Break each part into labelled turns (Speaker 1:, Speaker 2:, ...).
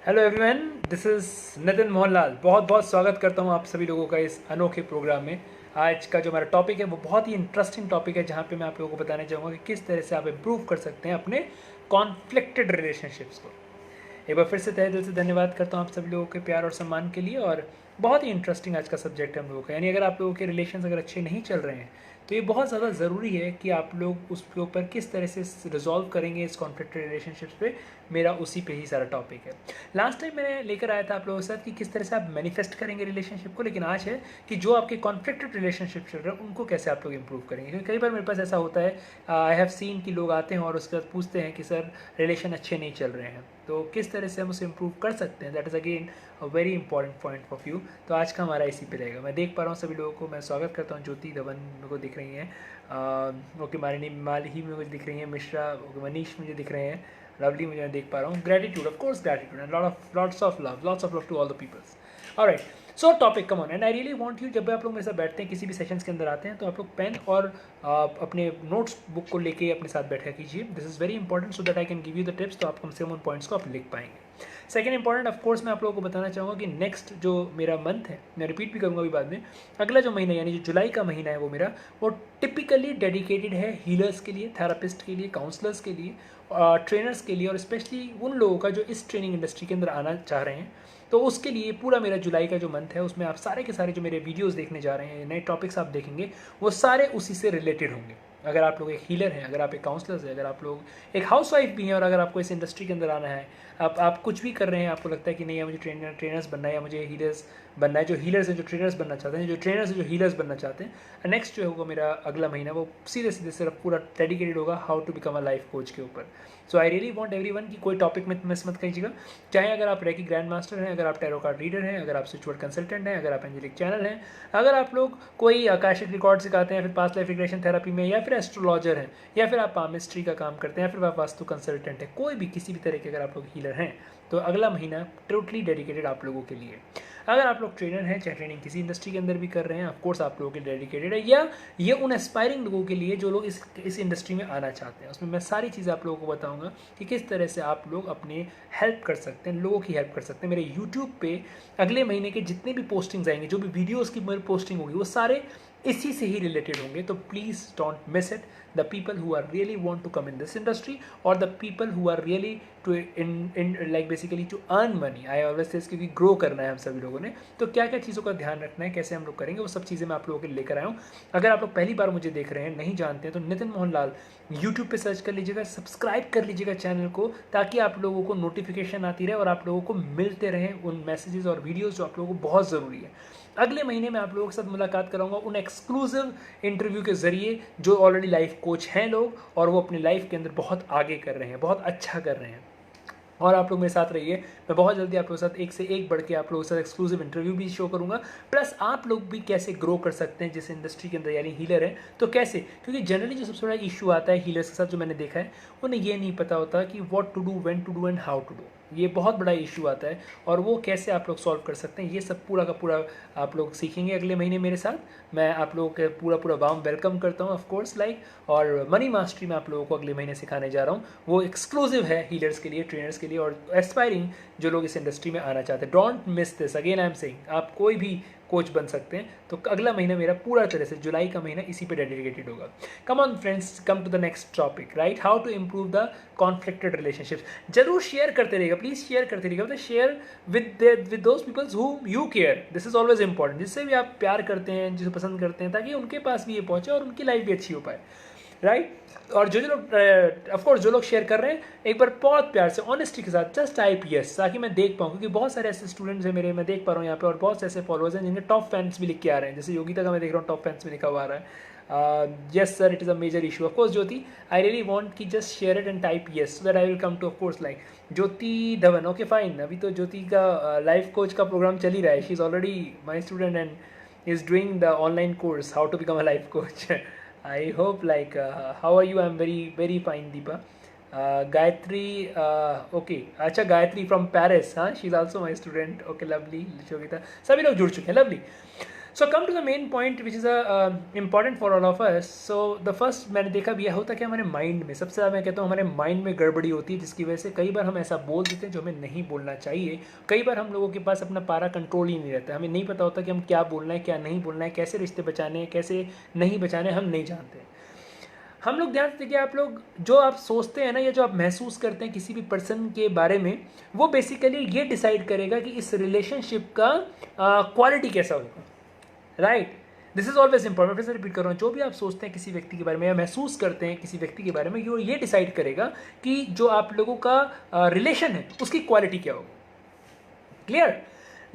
Speaker 1: Hello everyone, this is Nitin Mohanlal. बहुत बहुत स्वागत करता हूँ आप सभी लोगों का इस अनोखे प्रोग्राम में। आज का जो हमारा टॉपिक है वो बहुत ही इंटरेस्टिंग टॉपिक है, जहाँ पे मैं आप लोगों को बताना चाहूँगा कि किस तरह से आप इम्प्रूव कर सकते हैं अपने कॉन्फ्लिक्टेड रिलेशनशिप्स को। एक बार फिर से तहे दिल से धन्यवाद करता हूँ आप सभी लोगों के प्यार और सम्मान के लिए। और बहुत ही इंटरेस्टिंग आज का सब्जेक्ट है हम लोगों का, यानी अगर आप लोगों के रिलेशन अगर अच्छे नहीं चल रहे हैं तो ये बहुत ज़्यादा ज़रूरी है कि आप लोग उसके ऊपर किस तरह से रिजॉल्व करेंगे इस कॉन्फ्लिक्ट रिलेशनशिप्स पे। मेरा उसी पे ही सारा टॉपिक है। लास्ट टाइम मैंने लेकर आया था आप लोगों के साथ कि किस तरह से आप मैनिफेस्ट करेंगे रिलेशनशिप को, लेकिन आज है कि जो आपके कॉन्फ्लिक्टेड रिलेशनशिप चल रहे हैं उनको कैसे आप लोग इंप्रूव करेंगे। क्योंकि कई बार मेरे पास ऐसा होता है, आई हैव सीन कि लोग आते हैं और उसके बाद पूछते हैं कि सर रिलेशन अच्छे नहीं चल रहे हैं, तो किस तरह से हम उसे इम्प्रूव कर सकते हैं। That is again a very important point of view. तो आज का हमारा इसी पे रहेगा। मैं देख पा रहा हूँ सभी लोगों को, मैं स्वागत करता हूँ। ज्योति धवन मेरे को दिख रही हैं, ओके, मालिनी माली मुझे दिख रही हैं, मिश्रा, मनीष मुझे दिख रहे हैं, लवली मुझे देख पा रहा हूँ। Gratitude, of course gratitude and lots of love to all the peoples. Alright, so topic come on and I really want you, जब भी आप लोग मेरे साथ बैठते हैं किसी भी सेशंस के अंदर आते हैं तो आप लोग पेन और अपने नोट्स बुक को लेके अपने साथ बैठा कीजिए। This is very important so that I can give you the tips. तो आप कम से कम उन पॉइंट्स को आप लिख पाएंगे। सेकेंड इंपॉर्टेंट, ऑफ कोर्स मैं आप लोगों को बताना चाहूँगा कि नेक्स्ट जो मेरा मंथ है, मैं रिपीट भी करूँगा अभी बाद में, अगला जो महीना यानी जो जुलाई का महीना है वो टिपिकली डेडिकेटेड है हीलर्स के लिए, थेरापिस्ट के लिए, काउंसलर्स के लिए, ट्रेनर्स के लिए, और स्पेशली उन लोगों का जो इस ट्रेनिंग इंडस्ट्री के अंदर आना चाह रहे हैं। तो उसके लिए पूरा मेरा जुलाई का जो मंथ है उसमें आप सारे के सारे जो मेरे वीडियोस देखने जा रहे हैं, नए टॉपिक्स आप देखेंगे, वो सारे उसी से रिलेटेड होंगे। अगर आप लोग एक हीलर हैं, अगर आप एक काउंसलर हैं, अगर आप लोग एक हाउसवाइफ भी हैं, और अगर आपको इस इंडस्ट्री के अंदर आना है, आप कुछ भी कर रहे हैं, आपको लगता है कि नहीं यार मुझे ट्रेनर्स बनना है या मुझे हीलर्स बनना है, जो हीलर्स हैं जो ट्रेनर्स बनना चाहते हैं, जो ट्रेनर्स हैं जो हीलर्स बनना चाहते हैं, नेक्स्ट जो होगा मेरा अगला महीना वो सीधे सीधे सिर्फ पूरा डेडिकेटेड होगा how to become a life coach के ऊपर। So I really want everyone कि कोई टॉपिक में मिस मत कीजिएगा। चाहे अगर आप रेकी ग्रैंड मास्टर हैं, अगर आप टैरो कार्ड रीडर हैं, अगर आप स्पिरिचुअल कंसल्टेंट हैं, अगर आप एंजेलिक चैनल हैं, अगर आप लोग कोई आकाशिक रिकॉर्ड सिखाते हैं, फिर पास्ट लाइफ रिग्रेशन थेरेपी में, या फिर एस्ट्रोलॉजर हैं, या फिर आप पामिस्ट्री का काम करते हैं, या फिर आप वास्तु कंसल्टेंट हैं, कोई भी किसी भी तरह के अगर आप लोग हीलर हैं तो अगला महीना टोटली डेडिकेटेड आप लोगों के लिए। अगर आप लोग ट्रेनर हैं, चाहे ट्रेनिंग किसी इंडस्ट्री के अंदर भी कर रहे हैं, ऑफ कोर्स आप लोगों के डेडिकेटेड है, या ये उन एस्पायरिंग लोगों के लिए जो लोग इस इंडस्ट्री में आना चाहते हैं। उसमें मैं सारी चीज़ें आप लोगों को बताऊंगा कि किस तरह से आप लोग अपने हेल्प कर सकते हैं, लोगों की हेल्प कर सकते हैं। मेरे यूट्यूब पे अगले महीने के जितने भी पोस्टिंग्स आएंगे, जो भी वीडियोज़ की मेरी पोस्टिंग होगी, वो सारे इसी से ही रिलेटेड होंगे। तो please don't miss it. The people who are really want to come in this industry, और the people who are really to in like basically to earn money, I always says, क्योंकि grow करना है हम सभी लोगों ने। तो क्या क्या चीज़ों का ध्यान रखना है, कैसे हम लोग करेंगे, वो सब चीज़ें मैं आप लोगों के लिए लेकर आया हूँ। अगर आप लोग पहली बार मुझे देख रहे हैं, नहीं जानते हैं, तो नितिन मोहनलाल यूट्यूब पे सर्च कर लीजिएगा, सब्सक्राइब कर लीजिएगा चैनल को, ताकि आप लोगों को नोटिफिकेशन आती रहे और आप लोगों को मिलते रहें उन मैसेजेस और वीडियोज़ जो आप लोगों को बहुत ज़रूरी है। अगले महीने में आप लोगों के साथ मुलाकात कराऊंगा उन एक्सक्लूसिव इंटरव्यू के ज़रिए जो ऑलरेडी लाइफ कोच हैं लोग, और वो अपनी लाइफ के अंदर बहुत आगे कर रहे हैं, बहुत अच्छा कर रहे हैं। और आप लोग मेरे साथ रहिए। मैं बहुत जल्दी आप लोगों के साथ एक से एक बढ़ के आप लोगों के साथ एक्सक्लूसिव इंटरव्यू भी शो करूंगा। प्लस आप लोग भी कैसे ग्रो कर सकते हैं जिस इंडस्ट्री के अंदर, यानी हीलर है तो कैसे, क्योंकि जनरली जो सबसे बड़ा इशू आता है हीलर्स के साथ जो मैंने देखा है, उन्हें ये नहीं पता होता कि what to do, when to do and how to do. ये बहुत बड़ा इशू आता है, और वो कैसे आप लोग सॉल्व कर सकते हैं, ये सब पूरा का पूरा आप लोग सीखेंगे अगले महीने मेरे साथ। मैं आप लोगों के पूरा वार्म वेलकम करता हूँ, ऑफ कोर्स लाइक। और मनी मास्टरी में आप लोगों को अगले महीने सिखाने जा रहा हूँ, वो एक्सक्लूसिव है हीलर्स के लिए, ट्रेनर्स के लिए, और एस्पायरिंग जो लोग इस इंडस्ट्री में आना चाहते हैं। Don't miss this, again I am saying, आप कोई भी कोच बन सकते हैं। तो अगला महीना मेरा पूरा तरह से जुलाई का महीना इसी पे डेडिकेटेड होगा। Come on friends, come to the next topic, right, how to improve the conflicted relationships. जरूर शेयर करते रहेगा, प्लीज शेयर करते रहेगा, मतलब share with those peoples who you care. This is always important, जिससे भी आप प्यार करते हैं, जिसे पसंद करते हैं, ताकि उनके पास भी ये पहुंचे और उनकी लाइफ भी अच्छी हो पाए, राइट। और जो लोग ऑफकोर्स जो लोग शेयर कर रहे हैं, एक बार बहुत प्यार से ऑनेस्टी के साथ जस्ट टाइप यस, ताकि मैं देख पाऊँ, क्योंकि बहुत सारे ऐसे स्टूडेंट्स हैं मेरे, मैं देख पा रहा हूँ यहाँ पे, और बहुत से ऐसे फॉलोअर्स हैं जिनके टॉप फैंस भी लिख के आ रहे हैं। जैसे योगिता का मैं देख रहा हूँ टॉप फैंस में लिखा हुआ आ रहा है, yes sir it is a major issue. Of course Jyoti, I really want कि just share it and type yes, so that I will come to of course like Jyoti Dhawan. Okay fine, अभी तो ज्योति का लाइफ कोच का प्रोग्राम चल ही रहा है, she is already my student and is doing the online course how to become a life coach. I hope like how are you? I'm very fine, Deepa. Gayatri, okay, अच्छा Gayatri from Paris, हाँ, she's also my student. Okay, lovely. Sobhita, सभी लोग जुड़ चुके हैं, lovely. So come to the main point which is important for all of us. So the first मैंने देखा भी यह होता है कि हमारे माइंड में सबसे ज़्यादा, मैं कहता हूँ, हमारे माइंड में गड़बड़ी होती है, जिसकी वजह से कई बार हम ऐसा बोल देते हैं जो हमें नहीं बोलना चाहिए. कई बार हम लोगों के पास अपना पारा कंट्रोल ही नहीं रहता, हमें नहीं पता होता कि हम क्या बोलना है क्या नहीं बोलना है, कैसे रिश्ते बचाने हैं कैसे नहीं बचाने, हम नहीं जानते. हम लोग ध्यान से देखिए, आप लोग जो आप सोचते हैं ना या जो आप महसूस करते हैं किसी भी पर्सन के बारे में, वो बेसिकली ये डिसाइड करेगा कि इस रिलेशनशिप का क्वालिटी कैसा होगा. Right, this is always important. फिर से रिपीट कर रहा हूँ, जो भी आप सोचते हैं किसी व्यक्ति के बारे में या महसूस करते हैं किसी व्यक्ति के बारे में, ये डिसाइड करेगा कि जो आप लोगों का रिलेशन है उसकी क्वालिटी क्या होगी. क्लियर.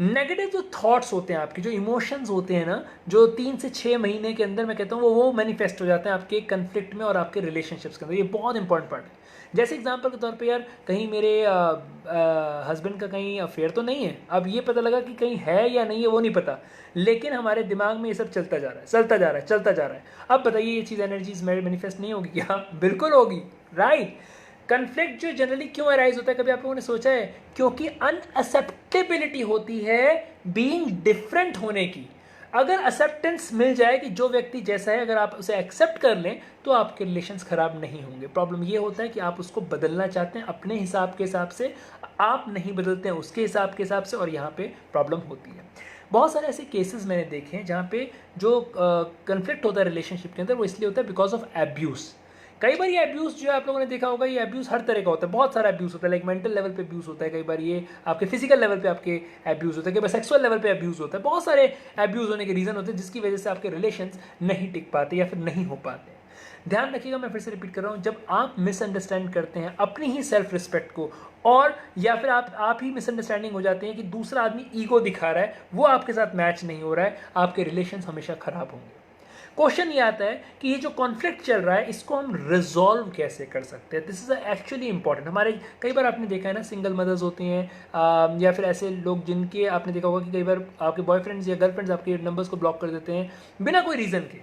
Speaker 1: नेगेटिव जो थॉट्स होते हैं आपके, जो इमोशंस होते हैं ना, जो 3 से 6 महीने के अंदर मैं कहता हूँ वो मैनिफेस्ट हो जाते हैं आपके कन्फ्लिक्ट में और आपके रिलेशनशिप्स के अंदर. ये बहुत इंपॉर्टेंट पार्ट है. जैसे एग्जांपल के तौर पे यार, कहीं मेरे हस्बैंड का कहीं अफेयर तो नहीं है, अब ये पता लगा कि कहीं है या नहीं है वो नहीं पता, लेकिन हमारे दिमाग में ये सब चलता जा रहा है चलता जा रहा है चलता जा रहा है. अब बताइए ये चीज़ एनर्जीज मैनिफेस्ट नहीं होगी क्या? बिल्कुल होगी. राइट. कन्फ्लिक्ट जो जनरली क्यों अराइज होता है, कभी आप लोगों ने सोचा है? क्योंकि अनएक्सेप्टेबिलिटी होती है बीइंग डिफरेंट होने की. अगर एक्सेप्टेंस मिल जाए कि जो व्यक्ति जैसा है, अगर आप उसे एक्सेप्ट कर लें तो आपके रिलेशंस खराब नहीं होंगे. प्रॉब्लम ये होता है कि आप उसको बदलना चाहते हैं अपने हिसाब के हिसाब से, आप नहीं बदलते हैं उसके हिसाब के हिसाब से, और यहाँ पे प्रॉब्लम होती है. बहुत सारे ऐसे केसेस मैंने देखे हैं जहाँ पे जो कन्फ्लिक्ट होता है रिलेशनशिप के अंदर, वो इसलिए होता है बिकॉज ऑफ एब्यूज़. कई बार ये अब्यूज़ जो है आप लोगों ने देखा होगा, ये अब्यूज़ हर तरह का होता है. बहुत सारा अब्यूज़ होता है, लाइक मेंटल लेवल पे अब्यूज़ होता है, कई बार ये आपके फिजिकल लेवल पे आपके अब्यूज़ होता है, कई बार सेक्सुअल लेवल पे अब्यूज़ होता है. बहुत सारे अब्यूज़ होने के रीज़न होते हैं जिसकी वजह से आपके रिलेशंस नहीं टिक पाते या फिर नहीं हो पाते. ध्यान रखिएगा, मैं फिर से रिपीट कर रहा हूँ, जब आप मिसअंडरस्टैंड करते हैं अपनी ही सेल्फ रिस्पेक्ट को, और या फिर आप ही मिसअंडरस्टैंडिंग हो जाते हैं कि दूसरा आदमी ईगो दिखा रहा है, वो आपके साथ मैच नहीं हो रहा है, आपके रिलेशंस हमेशा खराब होंगे. क्वेश्चन ये आता है कि ये जो कॉन्फ्लिक्ट चल रहा है इसको हम रिजॉल्व कैसे कर सकते हैं. This is actually important. हमारे कई बार आपने देखा है ना, सिंगल मदर्स होती हैं या फिर ऐसे लोग जिनके आपने देखा होगा कि कई बार आपके बॉयफ्रेंड्स या गर्लफ्रेंड्स आपके नंबर्स को ब्लॉक कर देते हैं बिना कोई रीज़न के,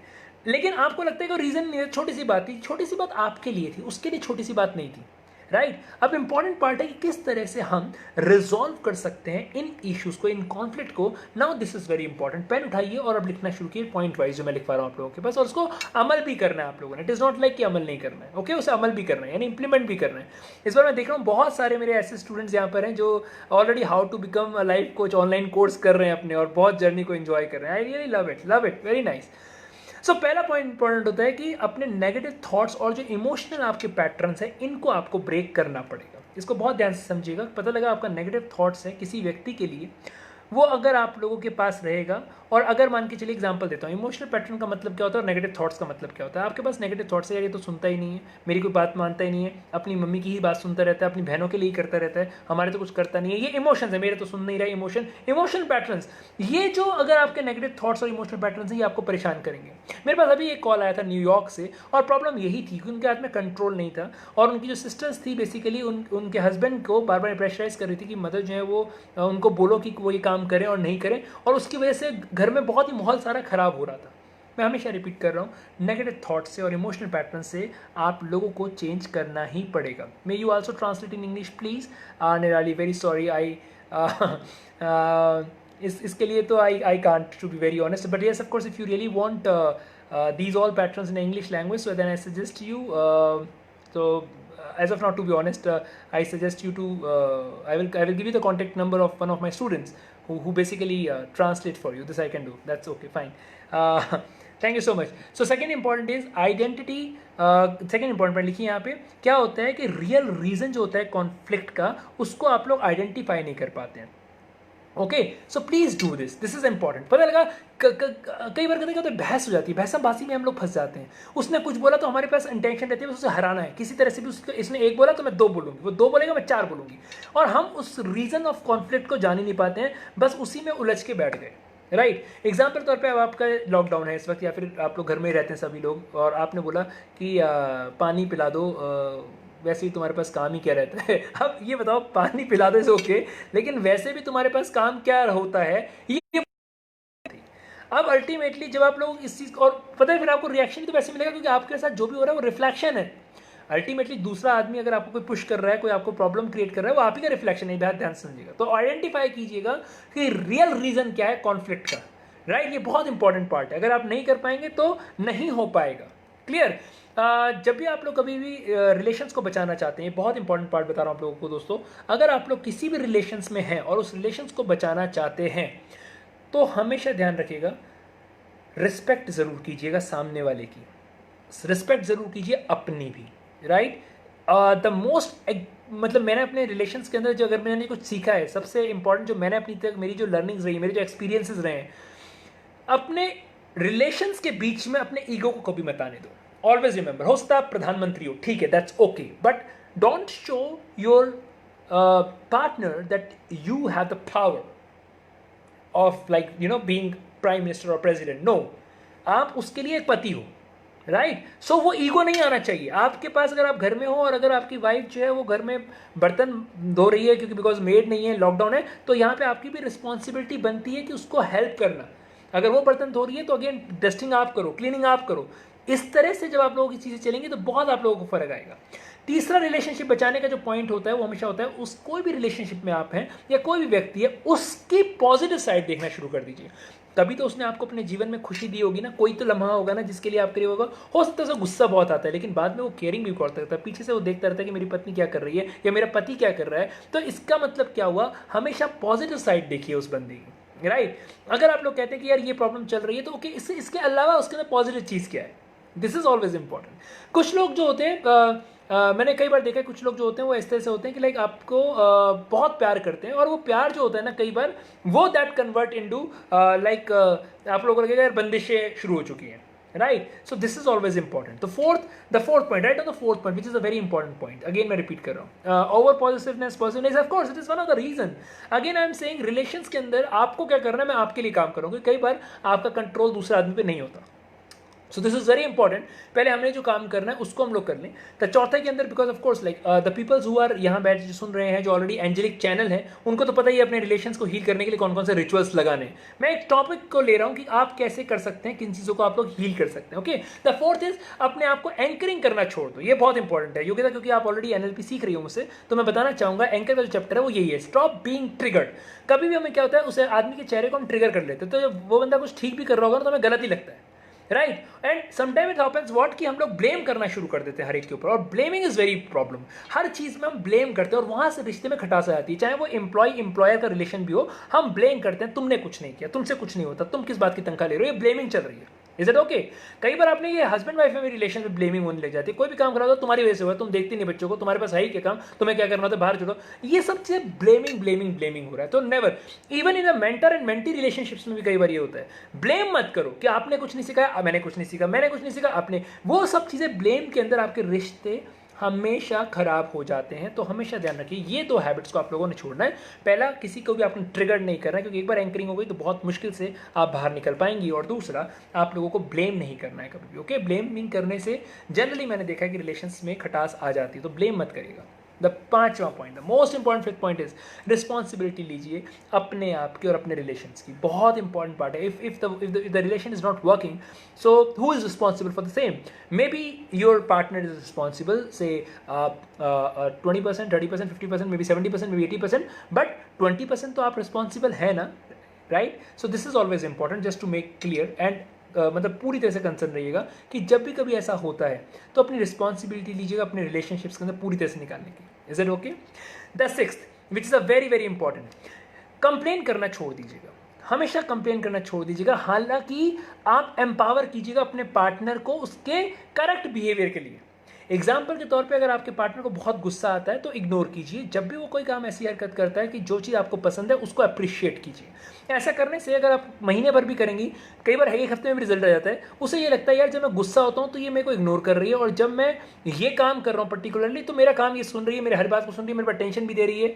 Speaker 1: लेकिन आपको लगता है कि रीज़न नहीं है, छोटी सी बात थी, छोटी सी बात आपके लिए थी, उसके लिए छोटी सी बात नहीं थी. राइट. अब इंपॉर्टेंट पार्ट है कि किस तरह से हम रिजॉल्व कर सकते हैं इन इश्यूज को, इन कॉन्फ्लिक्ट को. Now this is very important. Pen उठाइए और अब लिखना शुरू कीजिए पॉइंट वाइज जो मैं लिखवा रहा हूँ आप लोगों के पास, और उसको अमल भी करना है आप लोगों ने. इट इज़ नॉट लाइक कि अमल नहीं करना है, ओके उसे अमल भी करना है, यानी इंप्लीमेंट भी करना है. इस बार मैं देख रहा हूँ बहुत सारे मेरे ऐसे स्टूडेंट्स यहाँ पर हैं जो already how to become a life coach online course कर रहे हैं अपने, और बहुत जर्नी को एंजॉय कर रहे हैं. I really love it, very nice. So पहला पॉइंट इंपॉर्टेंट होता है कि अपने नेगेटिव थॉट्स और जो इमोशनल आपके पैटर्न्स हैं इनको आपको ब्रेक करना पड़ेगा. इसको बहुत ध्यान से समझिएगा. पता लगा आपका नेगेटिव थॉट्स है किसी व्यक्ति के लिए, वो अगर आप लोगों के पास रहेगा, और अगर मान के चलिए एग्जांपल देता हूँ, इमोशनल पैटर्न का मतलब क्या होता है और नेगेटिव थॉट्स का मतलब क्या होता है. आपके पास नेगेटिव थॉट्स है, यार ये तो सुनता ही नहीं है, मेरी कोई बात मानता ही नहीं है, अपनी मम्मी की ही बात सुनता रहता है, अपनी बहनों के लिए ही करता रहता है, हमारे तो कुछ करता नहीं है. ये इमोशंस है, मेरे तो सुन नहीं रहा. इमोशनल पैटर्न्स, ये जो अगर आपके नेगेटिव थॉट्स और इमोशनल पैटर्न्स हैं, ये आपको परेशान करेंगे. मेरे पास अभी एक कॉल आया था न्यूयॉर्क से, और प्रॉब्लम यही थी कि उनके हाथ में कंट्रोल नहीं था, और उनकी जो सिस्टर्स थी बेसिकली उनके हस्बैंड को बार बार प्रेशराइज कर रही थी कि मदर जो है वो उनको बोलो कि वो ये काम करें और नहीं करें, और उसकी वजह से घर में बहुत ही माहौल सारा खराब हो रहा था. मैं हमेशा रिपीट कर रहा हूँ, नेगेटिव थॉट से और इमोशनल पैटर्न से आप लोगों को चेंज करना ही पड़ेगा. May you also translate in English please. Nirali very sorry, इसके लिए तो I can't to be very honest, but yes of course if you really want these all patterns in English language, so then I suggest you as of now, to be honest, I suggest you to I will give you the contact number of one of my students who basically translate for you. This I can do. That's okay, fine. Thank you so much. So second important is identity. Second important point लिखिए यहाँ पे. क्या होता है कि real reason जो होता है कॉन्फ्लिक्ट का, उसको आप लोग आइडेंटिफाई नहीं कर पाते हैं. Okay, so please do this is important. पता लगा कई बार कहते हैं बहस हो जाती है, बहसाबाजी में हम लोग फंस जाते हैं. उसने कुछ बोला तो हमारे पास इंटेंशन रहती है उसे हराना है किसी तरह से भी. उसको इसने एक बोला तो मैं दो बोलूँगी, वो दो बोलेगा मैं चार बोलूँगी, और हम उस रीज़न ऑफ कॉन्फ्लिक्ट को जान ही नहीं पाते हैं, बस उसी में उलझ के बैठ गए. राइट. एग्जाम्पल तौर पे अब आपका लॉकडाउन है इस वक्त, या फिर आप लोग घर में ही रहते हैं सभी लोग, और आपने बोला कि पानी पिला दो, वैसे ही तुम्हारे पास काम ही क्या रहता है. अब ये बताओ, पानी पिला दो इज ओके, लेकिन वैसे भी तुम्हारे पास काम क्या होता है ये. अब अल्टीमेटली जब आप लोग इस चीज़ को, और पता है फिर आपको रिएक्शन भी तो वैसे मिलेगा क्योंकि आपके साथ जो भी हो रहा है वो रिफ्लेक्शन है. अल्टीमेटली दूसरा आदमी अगर आपको कोई पुश कर रहा है, कोई आपको प्रॉब्लम क्रिएट कर रहा है, वो आप ही का रिफ्लेक्शन है. ध्यान समझिएगा. तो आइडेंटिफाई कीजिएगा कि रियल रीजन क्या है कॉन्फ्लिक्ट का. राइट, ये बहुत इंपॉर्टेंट पार्ट है। अगर आप नहीं कर पाएंगे तो नहीं हो पाएगा। क्लियर? जब भी आप लोग कभी भी रिलेशंस को बचाना चाहते हैं, बहुत इंपॉर्टेंट पार्ट बता रहा हूँ आप लोगों को दोस्तों, अगर आप लोग किसी भी रिलेशंस में हैं और उस रिलेशंस को बचाना चाहते हैं तो हमेशा ध्यान रखिएगा, रिस्पेक्ट ज़रूर कीजिएगा सामने वाले की, रिस्पेक्ट ज़रूर कीजिए अपनी भी। राइट, द मोस्ट मतलब मैंने अपने रिलेशंस के अंदर जो अगर मैंने कुछ सीखा है, सबसे इंपॉर्टेंट जो मैंने अपनी तक मेरी जो लर्निंग्स रही, मेरे जो एक्सपीरियंसेस रहे हैं, अपने रिलेशंस के बीच में अपने ईगो को कभी मत आने दो। ऑलवेज रिमेंबर, हो सकता है आप प्रधानमंत्री हो, ठीक है, that's okay, but don't show your partner that you have the power of like being prime minister और प्रेसिडेंट। नो, आप उसके लिए एक पति हो। राइट, सो वो ईगो नहीं आना चाहिए आपके पास। अगर आप घर में हो और अगर आपकी वाइफ जो है वो घर में बर्तन धो रही है क्योंकि बिकॉज मेड नहीं है, लॉकडाउन है, तो यहाँ पे आपकी भी रिस्पॉन्सिबिलिटी बनती है कि उसको हेल्प करना। अगर वो बर्तन धो रही है तो अगेन डस्टिंग आप करो, क्लीनिंग आप करो। इस तरह से जब आप लोगों की चीज़ें चलेंगी तो बहुत आप लोगों को फर्क आएगा। तीसरा रिलेशनशिप बचाने का जो पॉइंट होता है वो हमेशा होता है, उस कोई भी रिलेशनशिप में आप हैं या कोई भी व्यक्ति है, उसकी पॉजिटिव साइड देखना शुरू कर दीजिए। तभी तो उसने आपको अपने जीवन में खुशी दी होगी ना। कोई तो लम्हा होगा ना जिसके लिए आप करीब होगा। हो सकता है उसे गुस्सा बहुत आता है, लेकिन बाद में वो केयरिंग भी करता रहता है, पीछे से वो देखता रहता है कि मेरी पत्नी क्या कर रही है या मेरा पति क्या कर रहा है। तो इसका मतलब क्या हुआ, हमेशा पॉजिटिव साइड देखिए उस बंदे की। राइट, अगर आप लोग कहते हैं कि यार ये प्रॉब्लम चल रही है तो ओके, इसके अलावा उसके अंदर पॉजिटिव चीज़ क्या है, दिस इज ऑलवेज इंपॉर्टेंट। कुछ लोग जो होते हैं मैंने कई बार देखा है, कुछ लोग जो होते हैं वो इस तरह से होते हैं कि लाइक आपको बहुत प्यार करते हैं, और वो प्यार जो होता है ना कई बार वो दैट कन्वर्ट इनटू लाइक आप लोगों को लगेगा यार बंदिशें शुरू हो चुकी हैं। Right, so this is always important. The fourth point, right, on the fourth point which is a very important point, again मैं रिपीट कर रहा हूँ, over positiveness of course it is one of the reason. Again I am saying, relations के अंदर आपको क्या करना है, मैं आपके लिए काम करूँगी। कई बार आपका कंट्रोल दूसरे आदमी पे नहीं होता, सो दिस इज वेरी इंपॉर्टेंट। पहले हमने जो काम करना है उसको हम लोग कर लें। तो चौथा के अंदर, because of course like the peoples who are यहाँ बैठ सुन रहे हैं, जो ऑलरेडी एंजेलिक चैनल है, उनको तो पता ही है अपने रिलेशंस को हील करने के लिए कौन कौन से रिचुअल्स लगाने हैं। मैं एक टॉपिक को ले रहा हूँ कि आप कैसे कर सकते हैं, किन चीज़ों को आप लोग हील कर सकते हैं। ओके, द फोर्थ इज, अपने आप को एंकरिंग करना छोड़ दो। ये बहुत इंपॉर्टेंट है योगिता, क्योंकि आप ऑलरेडी एनएलपी सीख रही हो मुझसे, तो मैं बताना चाहूँगा एंकर का जो चैप्टर है वो यही है, स्टॉप बीइंग ट्रिगर्ड। कभी भी हमें क्या होता है, उसे आदमी के चेहरे को हम ट्रिगर कर लेते हैं, तो जब वो बंदा कुछ ठीक भी कर रहा होगा ना तो हमें गलत ही लगता है। Right, and sometime it happens what कि हम लोग ब्लेम करना शुरू कर देते हैं हर एक के ऊपर, और ब्लेमिंग इज वेरी प्रॉब्लम। हर चीज़ में हम ब्लेम करते हैं और वहाँ से रिश्ते में खटास आ जाती है, चाहे वो एम्प्लॉयर का रिलेशन भी हो। हम ब्लेम करते हैं, तुमने कुछ नहीं किया, तुमसे कुछ नहीं होता, तुम किस बात की तनख्वाह ले रहे हो, ये ब्लेमिंग चल रही है। Is it okay? कई बार आपने ये हस्बैंड वाइफ में भी रिलेशन में ब्लेमिंग होने लग जाती है। कोई भी काम करा दो तुम्हारी वजह से हुआ, तुम देखती नहीं बच्चों को, तुम्हारे पास है ही क्या काम, तुम्हें क्या करना होता है, बाहर छोड़ो। ये सब चीज़ें ब्लेमिंग हो रहा है। तो never, even in a mentor and mentee relationships में भी कई बार ये होता है। ब्लेम मत करो कि आपने कुछ नहीं सिखाया, मैंने कुछ नहीं सीखा, मैंने कुछ नहीं सीखा, आपने, वो सब चीज़ें ब्लेम के अंदर आपके रिश्ते हमेशा खराब हो जाते हैं। तो हमेशा ध्यान रखिए, ये दो हैबिट्स को आप लोगों ने छोड़ना है। पहला, किसी को भी आपने ट्रिगर नहीं करना है, क्योंकि एक बार एंकरिंग हो गई तो बहुत मुश्किल से आप बाहर निकल पाएंगी। और दूसरा, आप लोगों को ब्लेम नहीं करना है कभी भी। ओके, ब्लेमिंग करने से जनरली मैंने देखा है कि रिलेशंस में खटास आ जाती है, तो ब्लेम मत करिएगा। द पांचवा point, the most important fifth point is responsibility लीजिए अपने आप की और अपने रिलेशंस की। बहुत इंपॉर्टेंट पार्ट है। If the relation is not working, so who is responsible for the same? Maybe your partner is responsible, say 20%, 30%, 50%, maybe 70%, maybe 80%, but 20% तो आप रिस्पॉन्सिबल है ना। Right, so this is always important just to make clear. And मतलब पूरी तरह से concern रहिएगा कि जब भी कभी ऐसा होता है तो अपनी रिस्पॉन्सिबिलिटी लीजिएगा अपने रिलेशनशिप्स के अंदर पूरी तरह से निकालने की। Is it okay? The sixth, which is a very very important, complain करना छोड़ दीजिएगा। हमेशा कंप्लेन करना छोड़ दीजिएगा। हालांकि आप एम्पावर कीजिएगा अपने पार्टनर को उसके करेक्ट बिहेवियर के लिए। एग्जाम्पल के तौर पे, अगर आपके पार्टनर को बहुत गुस्सा आता है तो इग्नोर कीजिए। जब भी वो कोई काम ऐसी हरकत करता है कि जो चीज़ आपको पसंद है उसको अप्रिशिएट कीजिए। ऐसा करने से अगर आप महीने भर भी करेंगी, कई बार एक हफ्ते में भी रिजल्ट आ जाता है, उसे ये लगता है यार जब मैं गुस्सा होता हूँ तो ये मेरे को इग्नोर कर रही है, और जब मैं ये काम कर रहा हूँ पर्टिकुलरली तो मेरा काम ये सुन रही है, मेरे हर बात को सुन रही है, मेरे पर टेंशन भी दे रही है।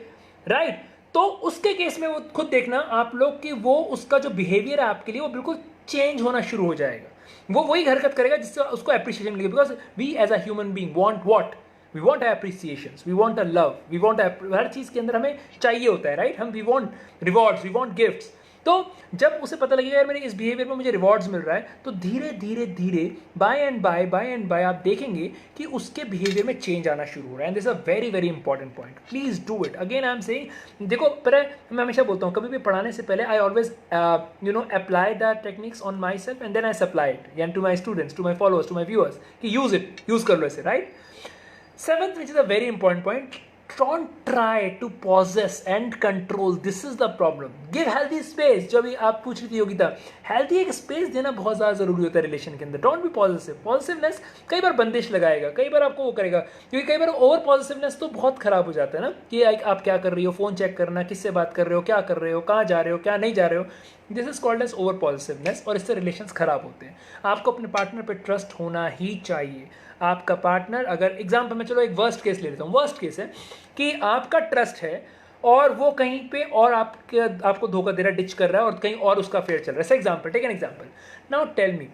Speaker 1: राइट, तो उसके केस में वो खुद देखना आप लोग कि वो उसका जो बिहेवियर है आपके लिए वो बिल्कुल चेंज होना शुरू हो जाएगा। वो वही हरकत करेगा जिससे उसको अप्रिसिएशन मिलेगी। Because we as a human being want what, we want appreciations, we want a love, we want हर चीज़ के अंदर हमें चाहिए होता है। राइट, हम we want rewards, we want gifts. तो जब उसे पता लगेगा यार मेरे इस बिहेवियर में मुझे रिवॉर्ड्स मिल रहा है, तो धीरे धीरे धीरे बाय एंड बाय आप देखेंगे कि उसके बिहेवियर में चेंज आना शुरू हो रहा है। And this a very very important point, please do it. Again I am saying, देखो पर मैं हमेशा बोलता हूँ कभी भी पढ़ाने से पहले I always apply the techniques on my self and then I supply it यानी to my students, to my followers, to my viewers कि यूज कर लो इसे, right. Seventh, which is a very important point, don't try to possess and control. This is the problem. Give healthy space. जो अभी आप पूछ रही थी योगिता, healthy एक स्पेस देना बहुत ज़्यादा ज़रूरी होता है रिलेशन के अंदर। Don't be possessive. Possessiveness कई बार बंदिश लगाएगा, कई बार आपको वो करेगा, क्योंकि कई बार ओवर पॉजिटिवनेस तो बहुत खराब हो जाता है ना कि आप क्या कर रही हो, फ़ोन चेक करना, किससे बात कर रहे हो, क्या कर रहे हो, कहाँ जा रहे हो, क्या नहीं जा रहे हो। This is called as over positiveness और इससे रिलेशंस खराब होते हैं। आपको अपने पार्टनर पे ट्रस्ट होना ही चाहिए। आपका पार्टनर, अगर एग्जाम्पल में चलो एक वर्स्ट केस ले लेता हूँ, वर्स्ट केस है कि आपका ट्रस्ट है और वो कहीं पे और आपको धोखा दे रहा है, डिच कर रहा है और कहीं और उसका अफेयर चल रहा है। सही example, take an example. Now tell me,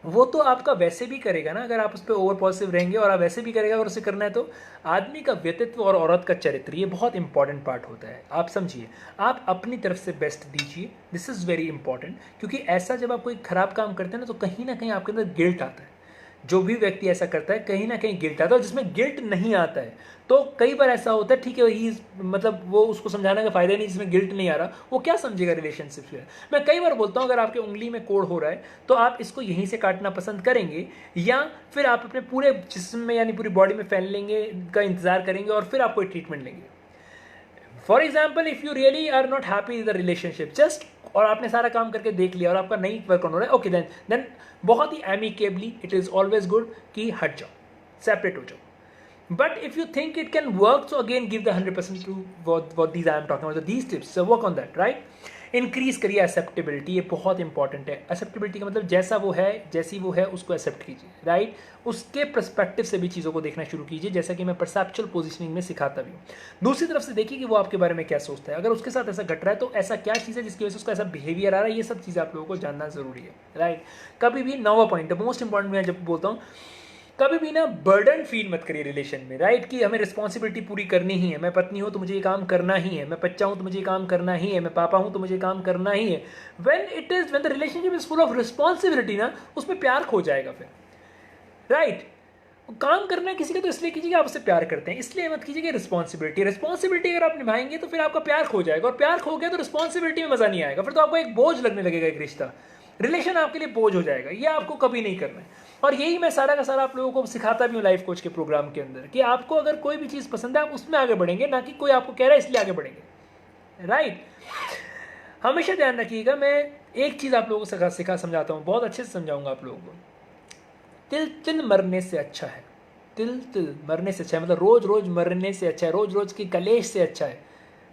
Speaker 1: वो तो आपका वैसे भी करेगा ना अगर आप उस पर ओवर पॉजिटिव रहेंगे, और आप वैसे भी करेगा अगर उसे करना है तो। आदमी का व्यक्तित्व और औरत का चरित्र ये बहुत इंपॉर्टेंट पार्ट होता है। आप समझिए, आप अपनी तरफ से बेस्ट दीजिए, दिस इज़ वेरी इंपॉर्टेंट। क्योंकि ऐसा जब आप कोई खराब काम करते हैं ना तो कहीं ना कहीं आपके अंदर गिल्ट आता है। जो भी व्यक्ति ऐसा करता है कहीं ना कहीं गिल्ट आता है, और जिसमें गिल्ट नहीं आता है तो कई बार ऐसा होता है, ठीक है ही मतलब वो उसको समझाने का फायदा नहीं, जिसमें गिल्ट नहीं आ रहा वो क्या समझेगा रिलेशनशिप में। मैं कई बार बोलता हूँ अगर आपके उंगली में कोड़ हो रहा है तो आप इसको यहीं से काटना पसंद करेंगे या फिर आप अपने पूरे जिस्म में यानी पूरी बॉडी में फैल लेंगे का इंतजार करेंगे और फिर आप कोई ट्रीटमेंट लेंगे। For example, if you really are not happy with the relationship just, और आपने सारा काम करके देख लिया और आपका नहीं वर्क ऑन हो रहा है, ओके देन बहुत ही amicably it is always good कि हट जाओ, सेपरेट हो जाओ। But if you think it can work, so again give the 100% to what these I am talking about, these tips, so work on that, right? Increase करिए acceptability, ये बहुत important है। Acceptability का मतलब जैसा वो है, जैसी वो है उसको एक्सेप्ट कीजिए, राइट। उसके पर्सपेक्टिव से भी चीज़ों को देखना शुरू कीजिए, जैसा कि मैं परसेप्चुअल पोजीशनिंग में सिखाता भी हूँ। दूसरी तरफ से देखिए कि वो आपके बारे में क्या सोचता है। अगर उसके साथ ऐसा घट रहा है तो ऐसा क्या चीज़ है जिसकी वजह से उसका ऐसा बिहेवियर आ रहा है, ये सब चीज़ें आप लोगों को जानना जरूरी है, राइट। कभी भी 9वां पॉइंट, मोस्ट इंपॉर्टेंट मैं जब बोलता हूँ, कभी भी ना बर्डन फील मत करिए रिलेशन में, राइट, कि हमें रिस्पॉन्सिबिलिटी पूरी करनी ही है। मैं पत्नी हूँ तो मुझे ये काम करना ही है, मैं बच्चा हूँ तो मुझे ये काम करना ही है, मैं पापा हूँ तो मुझे काम करना ही है। When the relationship is full of responsibility ना, उसमें प्यार खो जाएगा फिर, राइट। काम करना है किसी का तो इसलिए कीजिए कि आप उससे प्यार करते हैं, इसलिए मत कीजिए कि रिस्पॉन्सिबिलिटी अगर आप निभाएंगे तो फिर आपका प्यार खो जाएगा, और प्यार खो गया तो रिस्पॉन्सिबिलिटी में मजा नहीं आएगा, फिर तो आपको एक बोझ लगने लगेगा, एक रिश्ता, रिलेशन आपके लिए बोझ हो जाएगा। ये आपको कभी नहीं करना है। और यही मैं सारा का सारा आप लोगों को सिखाता भी हूँ लाइफ कोच के प्रोग्राम के अंदर, कि आपको अगर कोई भी चीज़ पसंद है आप उसमें आगे बढ़ेंगे, ना कि कोई आपको कह रहा है इसलिए आगे बढ़ेंगे, राइट। हमेशा ध्यान रखिएगा, मैं एक चीज़ आप लोगों को सिखा समझाता हूँ, बहुत अच्छे से समझाऊंगा आप लोगों को। तिल तिल मरने से अच्छा है, तिल तिल मरने से अच्छा है, मतलब रोज रोज मरने से अच्छा है, रोज रोज की कलेश से अच्छा है।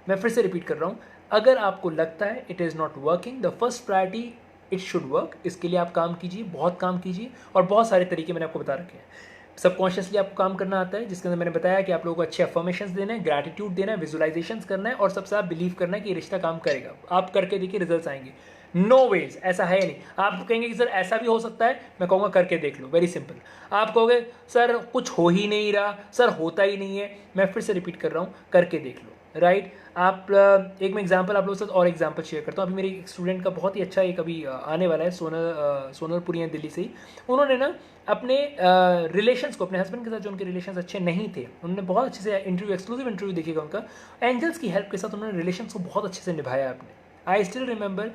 Speaker 1: मैं फिर से रिपीट कर रहा हूँ, अगर आपको लगता है it is not working, the first priority it should work. इसके लिए आप काम कीजिए, बहुत काम कीजिए, और बहुत सारे तरीके मैंने आपको बता रखे हैं। सबकॉन्शियसली आपको काम करना आता है, जिसके अंदर मैंने बताया कि आप लोगों को अच्छे अफर्मेशंस देना है, ग्रैटिट्यूड देना है, विजुअलाइजेशंस करना है, और सबसे आप बिलीव करना है कि ये रिश्ता काम करेगा। आप करके देखिए, रिजल्ट्स आएंगे। नो वेज, ऐसा है नहीं। आप कहेंगे कि सर ऐसा भी हो सकता है, मैं कहूँगा करके देख लो, वेरी सिंपल। आप कहोगे सर कुछ हो ही नहीं रहा, सर होता ही नहीं है, मैं फिर से रिपीट कर रहा हूँ, करके देख लो, राइट। आप एक मैं एग्जांपल आप लोगों के साथ और एग्जांपल शेयर करता हूँ। अभी मेरे एक स्टूडेंट का बहुत ही अच्छा एक अभी आने वाला है, सोनलपुरी है दिल्ली से ही। उन्होंने ना अपने रिलेशंस को, अपने हस्बैंड के साथ जो उनके रिलेशंस अच्छे नहीं थे, उन्होंने बहुत अच्छे से इंटरव्यू, एक्सक्लूसिव इंटरव्यू देखिएगा उनका, एंजल्स की हेल्प के साथ उन्होंने रिलेशंस को बहुत अच्छे से निभाया अपने। आई स्टिल रिमेंबर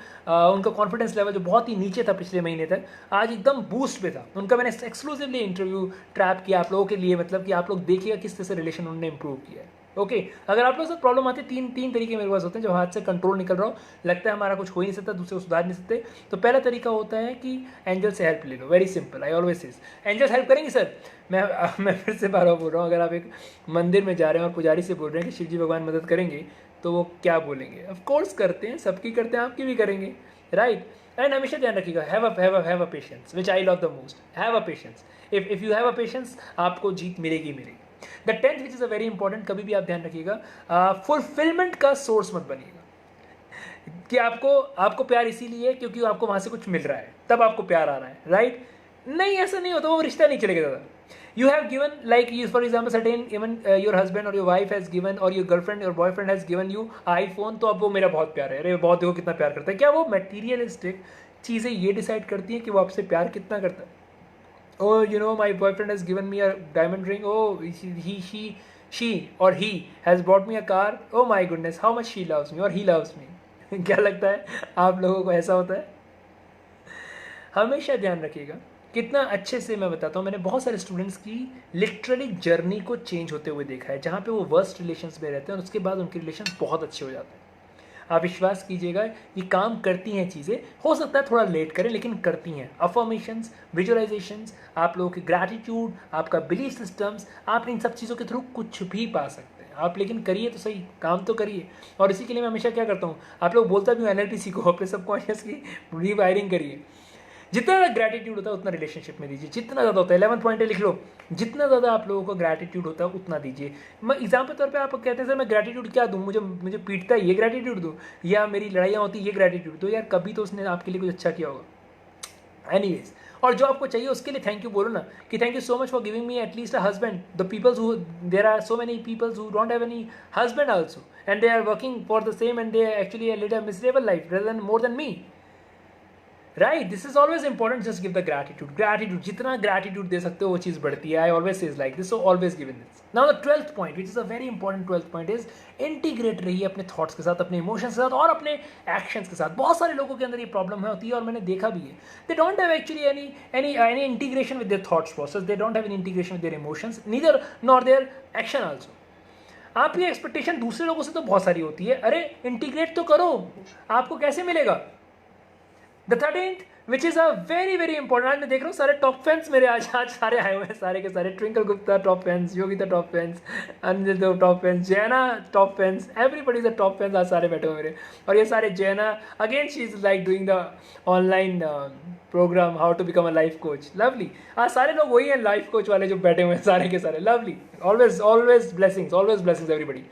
Speaker 1: उनका कॉन्फिडेंस लेवल जो बहुत ही नीचे था पिछले महीने तक, आज एकदम बूस्ट पे था उनका। मैंने एक्सक्लूसिवली इंटरव्यू ट्रैप किया आप लोगों के लिए, मतलब कि आप लोग देखिएगा किस तरह से रिलेशन उन्होंने इंप्रूव किया है। ओके, अगर आप लोगों से प्रॉब्लम आती है, तीन तरीके मेरे पास होते हैं, जो हाथ से कंट्रोल निकल रहा हो, लगता है हमारा कुछ हो ही नहीं सकता, दूसरे को सुधार नहीं सकते, तो पहला तरीका होता है कि एंजल से हेल्प ले लो। Very simple, I always says angels help करेंगे सर। मैं फिर से बार बार बोल रहा हूँ, अगर आप एक मंदिर में जा रहे हैं और पुजारी से बोल रहे हैं कि शिव जी भगवान मदद करेंगे, तो वो क्या बोलेंगे? ऑफ कोर्स करते हैं, सबकी करते हैं, आपकी भी करेंगे, राइट। एंड हमेशा ध्यान रखिएगा, have a patience, which I love the most. Have a patience, if you have a patience, आपको जीत मिलेगी। The 10th which is a very important, कभी भी आप ध्यान रखिएगा, फुलफिलमेंट का सोर्स मत बनिएगा कि आपको प्यार इसीलिए क्योंकि आपको वहाँ से कुछ मिल रहा है, तब आपको प्यार आ रहा है, राइट। नहीं, ऐसा नहीं होता, वो रिश्ता नहीं चलेगा ज़्यादा. You have given, like you, for example, certain even your husband or your wife has given, or your girlfriend or boyfriend has given you iPhone, तो अब वो मेरा बहुत प्यार है, अरे बहुत देखो कितना प्यार करता है. क्या वो मटेरियलिस्टिक चीज़ें ये डिसाइड करती हैं कि वो आपसे प्यार कितना करता है? Oh, you know, my boyfriend has given me a diamond ring. Oh, she or he has bought me a car. Oh my goodness, how much she loves me or he loves me. क्या लगता है आप लोगों को ऐसा होता है? हमेशा ध्यान रखिएगा. कितना अच्छे से मैं बताता हूँ, मैंने बहुत सारे स्टूडेंट्स की लिटरली जर्नी को चेंज होते हुए देखा है, जहाँ पे वो वर्स्ट रिलेशंस में रहते हैं और उसके बाद उनके रिलेशन बहुत अच्छे हो जाते हैं. आप विश्वास कीजिएगा, ये काम करती हैं चीज़ें. हो सकता है थोड़ा लेट करें, लेकिन करती हैं. अफर्मेशंस, विजुअलाइजेशंस, आप लोगों की ग्रैटिट्यूड, आपका बिलीफ सिस्टम्स, आप इन सब चीज़ों के थ्रू कुछ भी पा सकते हैं आप. लेकिन करिए तो सही, काम तो करिए. और इसी के लिए मैं हमेशा क्या करता हूँ, आप लोग बोलता भी हूँ NLP सीखो, अपने सबकॉन्शियस की रीवायरिंग करिए. जितना ज़्यादा ग्रैटिट्यूड होता है उतना रिलेशनशिप में दीजिए. जितना ज़्यादा होता है, 11 पॉइंट लिख लो, जितना ज़्यादा आप लोगों को ग्रैटिट्यूड होता है उतना दीजिए. मैं एग्जाम के तौर पे आप कहते हैं सर मैं ग्रैटिट्यूड क्या दूँ, मुझे पीटता है ये ग्रैटिट्यूड दूँ, या मेरी लड़ाइयाँ होती है ये ग्रैटिट्यूड दो. यार कभी तो उसने आपके लिए कुछ अच्छा किया होगा. एनीवेज, और जो आपको चाहिए उसके लिए थैंक यू बोलो ना, कि thank you so much for giving me at least a husband. The peoples who, there are so many peoples who don't have any husband also, and they are working for the same, and they actually lead a miserable life rather than more than me. Right, this is always important. Just give the gratitude. जितना gratitude दे सकते हो वो चीज़ बढ़ती है. I always says like this, so always give in this. Now the 12th point, which is a very important 12th point, is integrate रहिए अपने थॉट्स के साथ, अपने इमोशंस के साथ और अपने एक्शंस के साथ. बहुत सारे लोगों के अंदर ये प्रॉब्लम होती है और मैंने देखा भी है. They don't have actually any integration with their thoughts process. They don't have any integration with their emotions, neither nor their action also. आपकी एक्सपेक्टेशन दूसरे लोगों से तो बहुत सारी होती है. अरे इंटीग्रेट तो करो, आपको कैसे मिलेगा? The 13th, which is a very very important. आज मैं देख रहा हूँ सारे टॉप फैंस मेरे आज सारे आए हुए हैं, सारे के सारे. Twinkle Gupta top fans, Yogita top fans, Anil Dev top fans, Jaina top fans, everybody is a top fans. आज सारे बैठे हुए मेरे. और ये सारे Jaina again, she is like doing the online program how to become a life coach. Lovely. आज सारे लोग वही हैं लाइफ कोच वाले जो बैठे हुए हैं, सारे के सारे. Lovely. Always blessings everybody.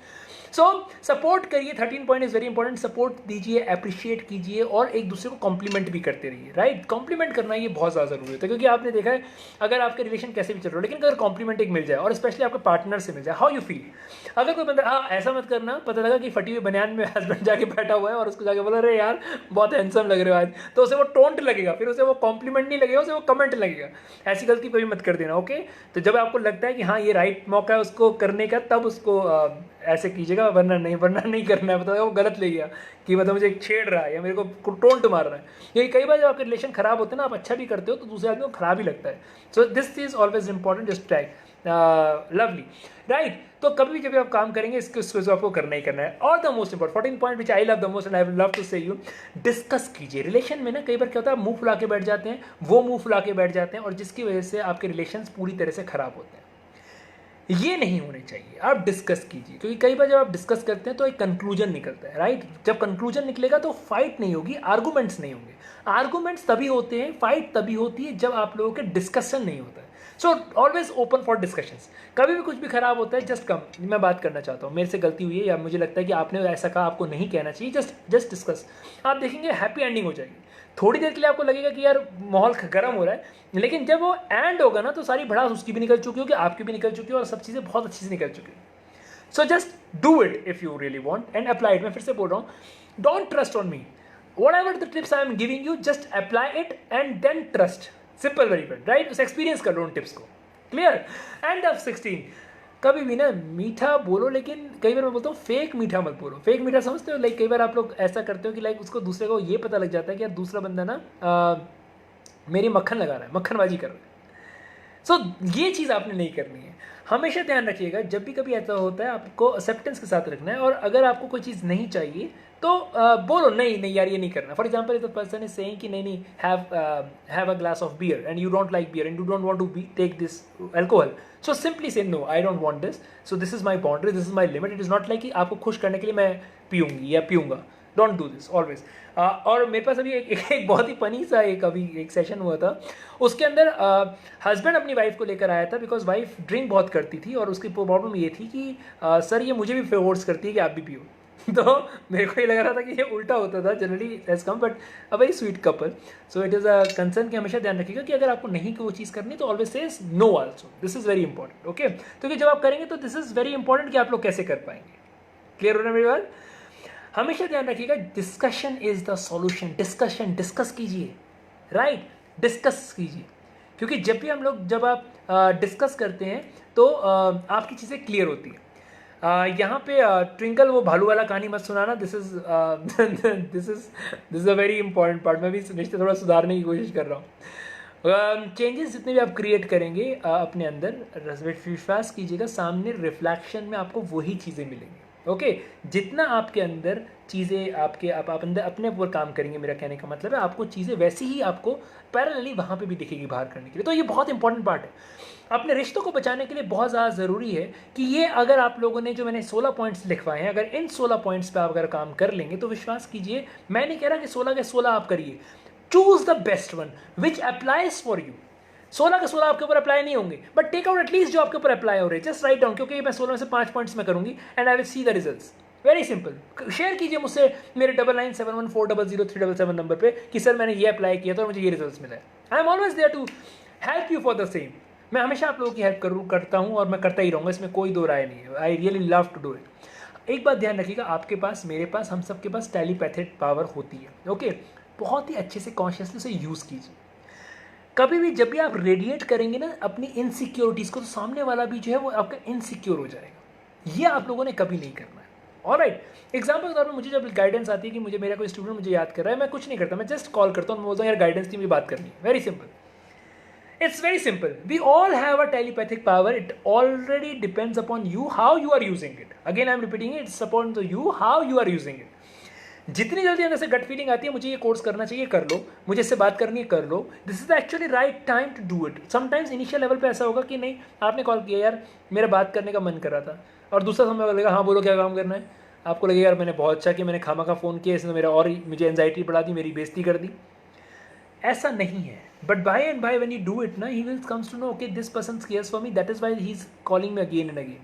Speaker 1: So support करिए. 13 point is very important. Support दीजिए, अप्रिशिएट कीजिए और एक दूसरे को कॉम्प्लीमेंट भी करते रहिए. राइट, कॉम्प्लीमेंट करना ये बहुत ज़्यादा जरूरी होता है, क्योंकि आपने देखा है अगर आपके रिलेशन कैसे भी चल रहे हो, लेकिन अगर कॉम्प्लीमेंट एक मिल जाए और स्पेशली आपके पार्टनर से मिल जाए, हाउ यू फील. अगर कोई बंदा, हाँ ऐसा मत करना, पता लगा कि फटी हुई बनियान में हस्बैंड जाके बैठा हुआ है और उसको जाके बोला अरे यार बहुत हैंडसम लग रहे हो आज, तो उसे वो टोंट लगेगा, फिर उसे वो कॉम्प्लीमेंट नहीं लगेगा, उसे वो कमेंट लगेगा. ऐसी गलती कभी मत कर देना. ओके, तो जब आपको लगता है कि हाँ ये राइट मौका है उसको करने का, तब उसको ऐसे कीजिएगा, वरना नहीं करना है. बताओ वो गलत ले गया कि मतलब मुझे छेड़ रहा है या मेरे को टोंट मार रहा है. ये कई बार जब आपके रिलेशन खराब होते हैं ना, आप अच्छा भी करते हो तो दूसरे आदमी को खराब ही लगता है. सो this is always important. Just tag lovely. Right, तो कभी भी जब आप काम करेंगे इसको आपको करना ही करना है. और the most important 14 point which I love the most and I love to say you, discuss कीजिए. रिलेशन में ना कई बार क्या होता है, आप मुंह फुला के बैठ जाते हैं, वो मुंह फुला के बैठ जाते हैं, और जिसकी वजह से आपके रिलेशन पूरी तरह से खराब होते हैं. ये नहीं होने चाहिए. आप डिस्कस कीजिए, क्योंकि कई बार जब आप डिस्कस करते हैं तो एक कंक्लूजन निकलता है. राइट, जब कंक्लूजन निकलेगा तो फाइट नहीं होगी, आर्गूमेंट्स नहीं होंगे. आर्गूमेंट्स तभी होते हैं, फाइट तभी होती है जब आप लोगों के डिस्कशन नहीं होता है. So always open for discussions. कभी भी कुछ भी खराब होता है, जस्ट कम, मैं बात करना चाहता हूँ, मेरे से गलती हुई है या मुझे लगता है कि आपने ऐसा कहा, आपको नहीं कहना चाहिए. Just discuss. आप देखेंगे हैप्पी एंडिंग हो जाएगी. थोड़ी देर के लिए आपको लगेगा कि यार माहौल गर्म हो रहा है, लेकिन जब वो एंड होगा ना तो सारी भड़ास उसकी भी निकल चुकी होगी, आपकी भी निकल चुकी है, और सब चीज़ें बहुत अच्छी से निकल चुकी है. So just do it if you really want and apply it. मैं फिर से बोल रहा हूँ, don't trust on me. Whatever the tips I am giving you, just apply it and then trust. Simple, very good. Right, उस experience कर लो उन टिप्स को. क्लियर. एंड ऑफ 16, कभी भी ना मीठा बोलो, लेकिन कई बार मैं बोलता हूँ फेक मीठा मत बोलो. फेक मीठा समझते हो, लाइक कई बार आप लोग ऐसा करते हो कि लाइक उसको दूसरे को ये पता लग जाता है कि यार दूसरा बंदा ना मेरी मक्खन लगा रहा है, मक्खनबाजी कर रहा है. सो ये चीज़ आपने नहीं करनी है. हमेशा ध्यान रखिएगा, जब भी कभी ऐसा होता है आपको एक्सेप्टेंस के साथ रखना है. और अगर आपको कोई चीज़ नहीं चाहिए तो बोलो नहीं यार ये नहीं करना. For example if the person is saying कि नहीं have a glass of beer and you don't like beer and you don't want to take this alcohol, so simply say no, I don't want this, so this is my boundary, this is my limit. It is not like कि आपको खुश करने के लिए मैं पीऊँगी या पीऊँगा. Don't do this always. और मेरे पास अभी एक बहुत ही फनी सा एक सेशन हुआ था. उसके अंदर हस्बैंड अपनी वाइफ को लेकर आया था, बिकॉज वाइफ ड्रिंक बहुत करती थी और उसकी प्रॉब्लम ये थी कि सर ये मुझे भी फोर्स करती है कि आप भी पियो. तो मेरे को ये लग रहा था कि ये उल्टा होता था generally as come, but a very sweet couple. So it is a concern कि हमेशा ध्यान रखिएगा कि अगर आपको नहीं वो चीज़ करनी तो always says no also. This is very important. Okay, तो कि जब आप करेंगे तो दिस इज़ वेरी इंपॉर्टेंट कि आप लोग कैसे कर पाएंगे. क्लियर हो रहा है मेरी बात? हमेशा ध्यान रखिएगा discussion is the solution. Discussion, discuss कीजिए, राइट, डिस्कस कीजिए. क्योंकि जब भी हम लोग जब आप डिस्कस करते हैं तो आपकी चीज़ें क्लियर होती हैं. यहाँ पे ट्विंकल वो भालू वाला कहानी मत सुनाना. This is this is a very important part. मैं भी रिश्ते थोड़ा सुधारने की कोशिश कर रहा हूँ. चेंजेस जितने भी आप क्रिएट करेंगे अपने अंदर, विश्वास कीजिएगा सामने रिफ्लेक्शन में आपको वही चीज़ें मिलेंगी. ओके, जितना आपके अंदर चीज़ें आपके आप अंदर अपने ऊपर काम करेंगे, मेरा कहने का मतलब है आपको चीज़ें वैसी ही आपको पैरेलली वहाँ पे भी दिखेगी बाहर करने के लिए. तो ये बहुत इंपॉर्टेंट पार्ट है. अपने रिश्तों को बचाने के लिए बहुत ज़्यादा ज़रूरी है कि ये अगर आप लोगों ने जो मैंने 16 पॉइंट्स लिखवाए हैं, अगर इन 16 पॉइंट्स पे आप अगर काम कर लेंगे तो विश्वास कीजिए, मैं नहीं कह रहा कि 16 के 16 आप करिए. Choose the best one which applies for you. 16 के 16 आपके ऊपर अप्लाई नहीं होंगे, बट टेक आउट एटलीस्ट जो आपके ऊपर अप्लाई हो रहे हैं. जस्ट राइट डाउन, क्योंकि मैं 16 में से 5 पॉइंट्स में करूंगी and I will see the results. Very simple. Share कीजिए मुझसे मेरे 9971140037 नंबर पे कि सर मैंने ये अप्लाई किया था और मुझे ये रिजल्ट्स मिला है. I am always there to help you for the same. मैं हमेशा आप लोगों की हेल्प करता हूँ और मैं करता ही रहूँगा, इसमें कोई दो राय नहीं है. I really love to do it. एक बात ध्यान रखिएगा, आपके पास, मेरे पास, हम सबके पास टेलीपैथिक पावर होती है. ओके, बहुत ही अच्छे से कॉन्शियसली उसे यूज़ कीजिए. कभी भी जब भी आप रेडिएट करेंगे ना अपनी इनसिक्योरिटीज़ को, तो सामने वाला भी जो है वो आपका इनसिक्योर हो जाएगा. ये आप लोगों ने कभी नहीं करना है. ऑलराइट, एग्जाम्पल के तौर पर मुझे जब गाइडेंस आती है कि मुझे मेरा कोई स्टूडेंट मुझे याद कर रहा है, मैं कुछ नहीं करता, मैं जस्ट कॉल करता हूँ, मैं बोलता हूँ यार गाइडेंस की मुझे बात करनी है. Very simple. It's very simple. We all have a telepathic power. It already depends upon you how you are using it. Again, I'm repeating it. It's upon you how you are using it. जितनी जल्दी अंदर से gut feeling आती है मुझे ये course करना चाहिए, कर लो. मुझे इससे बात करनी है, कर लो. This is actually right time to do it. Sometimes initial level पे ऐसा होगा कि नहीं, आपने कॉल किया यार मेरा बात करने का मन कर रहा था, और दूसरा समय लगेगा हाँ बोलो क्या काम करना है. आपको लगेगा यार मैंने बहुत अच्छा किया, मैंने खामा का फ़ोन किया, इसने मेरा और मुझे एंजाइटी बढ़ा दी, मेरी बेइज्जती कर दी. ऐसा नहीं है. But by and by when you do it ना, he will comes to know okay this person cares for me, that is why he is calling me again and again.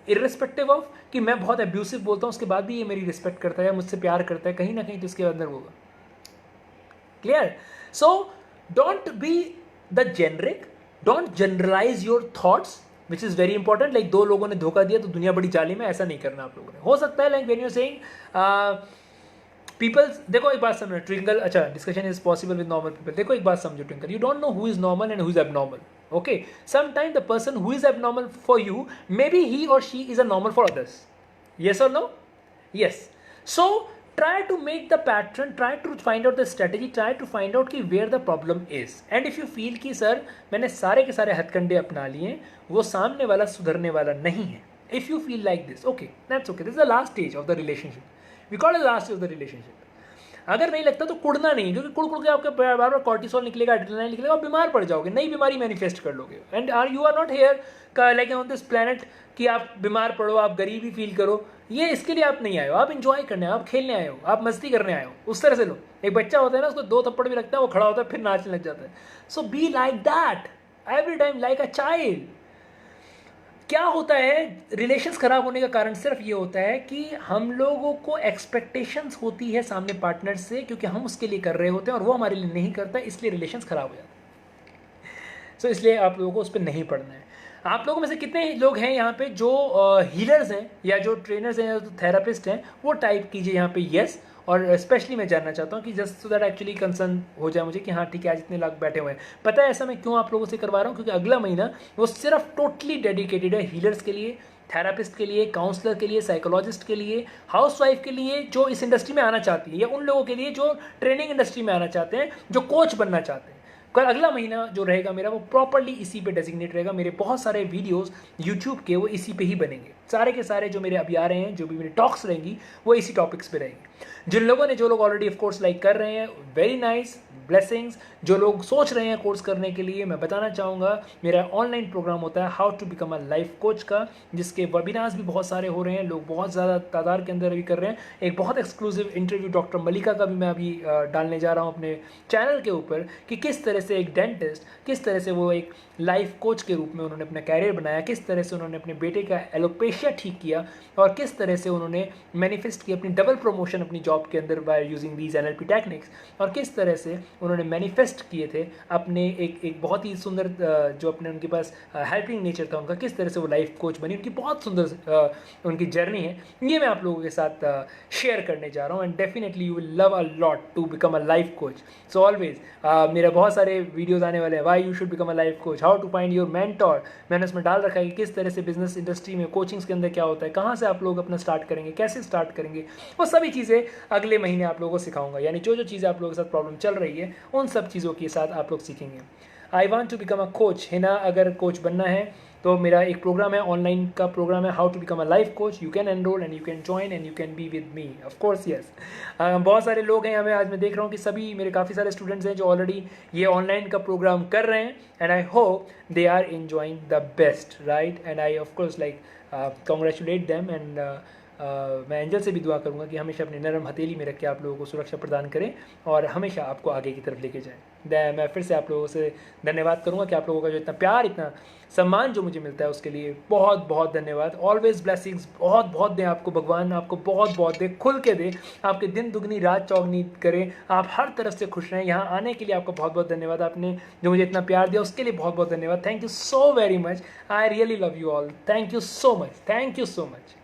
Speaker 1: Irrespective of कि मैं बहुत abusive बोलता हूँ, उसके बाद भी ये मेरी रिस्पेक्ट करता है, मुझसे प्यार करता है, कहीं ना कहीं तो इसके अंदर होगा. Clear? So don't be the generic, don't generalize your thoughts, which is very important. Like दो लोगों ने धोखा दिया तो दुनिया बड़ी जालिम है, ऐसा नहीं करना आप लोगों ने. हो सकता है like when you saying peoples, देखो एक बात समझो ट्विंकल, अच्छा discussion is possible with normal people. देखो एक बात समझो Twinkle, you don't know who is normal and who is abnormal. Okay, sometimes the person who is abnormal for you, maybe he or she is a normal for others. Yes or no? Yes. So try to make the pattern, try to find out the strategy, try to find out कि where the problem is. And if you feel कि sir मैंने सारे के सारे हथकंडे अपना लिए, वो सामने वाला सुधरने वाला नहीं है, if you feel like this, okay, that's okay. This is the last stage of the relationship. We call it the last stage of the relationship. अगर नहीं लगता तो कुड़ना नहीं, क्योंकि कुड़ कुड़ के आपके बार बार कॉर्टिसोल निकलेगा, एड्रेनालिन निकलेगा, आप बीमार पड़ जाओगे, नई बीमारी मैनिफेस्ट कर लोगे. And you are not here like on this planet कि आप बीमार पड़ो, आप गरीबी फील करो. ये इसके लिए आप नहीं आए हो, आप इंजॉय करने आए हो, आप खेलने आए हो, आप मस्ती करने आए हो. उस तरह से लो. एक बच्चा होता है ना, उसको 2 थप्पड़ भी लगता है, वो खड़ा होता है फिर नाचने लग जाता है. So be like that every time, like a child. क्या होता है, रिलेशंस खराब होने का कारण सिर्फ ये होता है कि हम लोगों को एक्सपेक्टेशंस होती है सामने पार्टनर से, क्योंकि हम उसके लिए कर रहे होते हैं और वो हमारे लिए नहीं करता, इसलिए रिलेशंस खराब हो जाते हैं. सो इसलिए आप लोगों को उस पर नहीं पढ़ना है. आप लोगों में से कितने लोग हैं यहाँ पे जो हीलर्स हैं या जो ट्रेनर्स हैं या जो थेरापिस्ट हैं, वो टाइप कीजिए यहाँ पे यस. और स्पेशली मैं जानना चाहता हूँ कि just so that actually concern हो जाए मुझे कि हाँ ठीक है आज इतने लोग बैठे हुए हैं. पता है ऐसा मैं क्यों आप लोगों से करवा रहा हूँ, क्योंकि अगला महीना वो सिर्फ टोटली डेडिकेटेड है हीलर्स के लिए, थेरापिस्ट के लिए, काउंसलर के लिए, साइकोलॉजिस्ट के लिए, हाउसवाइफ के लिए जो इस इंडस्ट्री में आना चाहती है, या उन लोगों के लिए जो ट्रेनिंग इंडस्ट्री में आना चाहते हैं, जो कोच बनना चाहते हैं. कल अगला महीना जो रहेगा मेरा वो प्रॉपर्ली इसी पे डेजिग्नेट रहेगा. मेरे बहुत सारे वीडियोस यूट्यूब के वो इसी पे ही बनेंगे. सारे के सारे जो मेरे अभी आ रहे हैं, जो भी मेरी टॉक्स रहेंगी, वो इसी टॉपिक्स पे रहेंगी. जो लोग ऑलरेडी ऑफ कोर्स लाइक कर रहे हैं, वेरी नाइस, ब्लेसिंग्स. जो लोग सोच रहे हैं कोर्स करने के लिए, मैं बताना चाहूँगा मेरा ऑनलाइन प्रोग्राम होता है how to become a life coach का, जिसके वेबिनार्स भी बहुत सारे हो रहे हैं, लोग बहुत ज़्यादा तादाद के अंदर अभी कर रहे हैं. एक बहुत एक्सक्लूसिव इंटरव्यू डॉक्टर मलिका का भी मैं अभी डालने जा रहा हूँ अपने चैनल के ऊपर कि किस तरह से एक डेंटिस्ट, किस तरह से वो एक लाइफ कोच के रूप में उन्होंने अपना कैरियर बनाया, किस तरह से उन्होंने अपने बेटे का एलोपेशिया ठीक किया और किस तरह से उन्होंने मैनिफेस्ट की अपनी डबल प्रमोशन अपनी जॉब के अंदर by using these NLP techniques, और किस तरह से उन्होंने मैनिफेस्ट किए थे अपने एक बहुत ही सुंदर जो अपने उनके पास हेल्पिंग नेचर था उनका, किस तरह से वो लाइफ कोच बनी, उनकी बहुत सुंदर उनकी जर्नी है। ये मैं आप लोगों के साथ शेयर करने जा रहा हूँ and definitely you will love a lot to become a life coach. So always मेरा बहुत सारे वीडियोस आने वाले हैं, why you should become a life coach, how to find your mentor. मैंने उसमें डाल रखा है कि किस तरह से बिजनेस इंडस्ट्री में कोचिंग्स के अंदर क्या होता है, कहाँ से आप लोग अपना स्टार्ट करेंगे, कैसे स्टार्ट करेंगे, वो सभी चीज़ें अगले महीने आप लोगों को सिखाऊंगा। यानी जो जो चीज़ें आप लोगों के साथ प्रॉब्लम चल रही है उन सब चीज़ों के साथ आप लोग सीखेंगे। I want to become a coach है ना, अगर कोच बनना है तो मेरा एक प्रोग्राम है, ऑनलाइन का प्रोग्राम है, how to become a life coach. You can enroll and you can join and you can be with me, of course yes. बहुत सारे लोग हैं हमें, आज मैं देख रहा हूँ कि सभी मेरे काफ़ी सारे स्टूडेंट्स हैं जो ऑलरेडी ये ऑनलाइन का प्रोग्राम कर रहे हैं and I hope they are enjoying the best, right. And I of course like congratulate them and मैं एंजल से भी दुआ करूंगा कि हमेशा अपनी नरम हथेली में रख के आप लोगों को सुरक्षा प्रदान करें और हमेशा आपको आगे की तरफ लेके जाए। मैं फिर से आप लोगों से धन्यवाद करूंगा कि आप लोगों का जो इतना प्यार, इतना सम्मान जो मुझे मिलता है उसके लिए बहुत बहुत धन्यवाद। ऑलवेज ब्लेसिंग्स बहुत बहुत दें आपको, भगवान आपको बहुत बहुत दे, खुल के दे, आपके दिन दुगनी रात चौगनी करें, आप हर तरफ से खुश रहें। यहाँ आने के लिए आपका बहुत बहुत धन्यवाद, आपने जो मुझे इतना प्यार दिया उसके लिए बहुत बहुत धन्यवाद। Thank you so very much, I really love you all, thank you so much, thank you so much.